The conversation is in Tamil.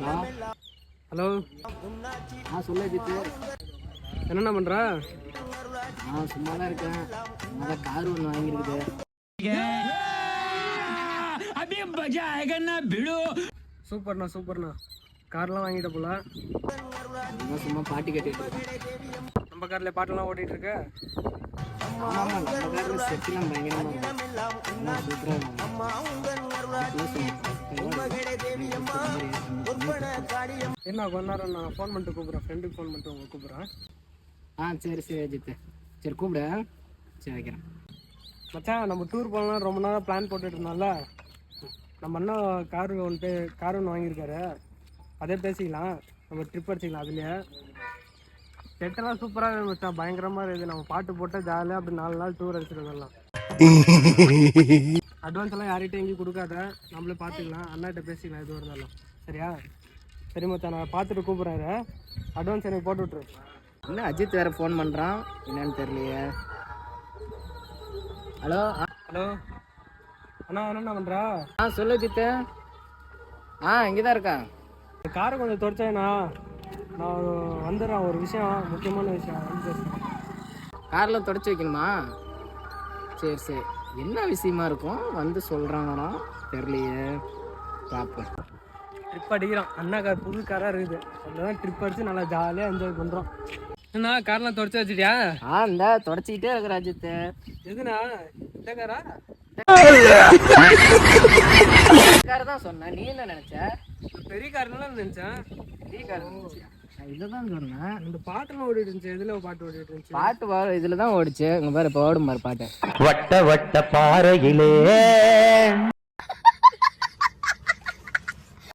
ஹலோ. சொல்லு ஜித்து. என்னென்ன பண்ற? சும்மா தான் இருக்கேன். அதான் கார் ஒன்று வாங்கியிருக்குது. சூப்பர்ண்ணா சூப்பர்ண்ணா. கார்லாம் வாங்கிட்ட போல. சும்மா பாட்டு கேட்டுட்டு நம்ம கார்ல பாட்டெல்லாம் ஓட்டிட்டு இருக்க. ஆமாம், நம்ம காரில் செட்டுலாம் பயங்கரமாக என்ன கொஞ்ச நேரம் நான் ஃபோன் பண்ணிட்டு கூப்பிட்றேன். ஃப்ரெண்டுக்கு ஃபோன் பண்ணிட்டு உங்களுக்கு கூப்பிட்றேன். சரி சரி அஜித். சரி கூப்பிடு. சரி வைக்கிறேன். மச்சான், நம்ம டூர் போகலாம் ரொம்ப நேரம் பிளான் போட்டுட்டு இருந்தோம்ல. நம்ம அண்ணன் கார் ஒன்று வாங்கியிருக்காரு. அதே பேசிக்கலாம். நம்ம ட்ரிப் அடிச்சிக்கலாம். அதுலேயே செட்டெல்லாம் சூப்பராக இருக்குது மச்சான். பயங்கரமாக இருக்குது. நம்ம பாட்டு போட்டால் ஜாலியாக அப்படி 4 நாள் டூர் அடிச்சுட்டு வரலாம். அட்வான்ஸ் எல்லாம் யார்கிட்டையும் எங்கேயும் கொடுக்காத, நம்மளே பார்த்துக்கலாம். அண்ணாட்ட பேசிக்கலாம் எது இருந்தாலும். சரியா? சரி மச்சான், நான் பார்த்துட்டு கூப்பிட்றாரு. அட்வான்ஸ் எனக்கு போட்டு விட்ரு. என்ன அஜித் வேறு ஃபோன் பண்ணுறான், என்னன்னு தெரியலையே. ஹலோ ஹலோ அண்ணா, என்னண்ணா பண்ணுறா? சொல்லு அஜித்து. இங்கே தான் இருக்கேன். காரை கொஞ்சம் தொடச்சேண்ணா. நான் வந்துடுறேன். ஒரு விஷயம், முக்கியமான விஷயம் வந்து பேசுகிறேன். காரில் தொடச்சி வைக்கணுமா? சரி சரி. என்ன விஷயமா இருக்கும் வந்து சொல்கிறாங்கண்ணா? தெரியலையே, பார்ப்பேன். ட்ரிப் அடிக்கிறோம். அண்ணா கார் புது காராக இருக்குது. அதில் தான் ட்ரிப் அடித்து நல்லா ஜாலியாக என்ஜாய் பண்ணுறோம். என்னண்ணா, கார்லாம் தொடச்சி வச்சுட்டியா? இந்த தொடச்சிக்கிட்டே இருக்கிற அஜித்து. எதுண்ணா, இந்த காரா? கார் தான் சொன்னேன். நீ என்ன நினச்ச? பெரிய கார்லாம் நினச்சேன். பெரிய கார் நினச்சியா? இதுதான் சொன்னேன். இந்த பாட்டுலாம் ஓடிட்டு இருந்துச்சு. எதுல பாட்டு ஓடிட்டு இருந்துச்சு? பாட்டு இதில் தான் ஓடிச்சு. உங்கள் பேர் இப்போ ஓடும் பாரு பாட்டு. வட்ட வட்ட பாறையிலே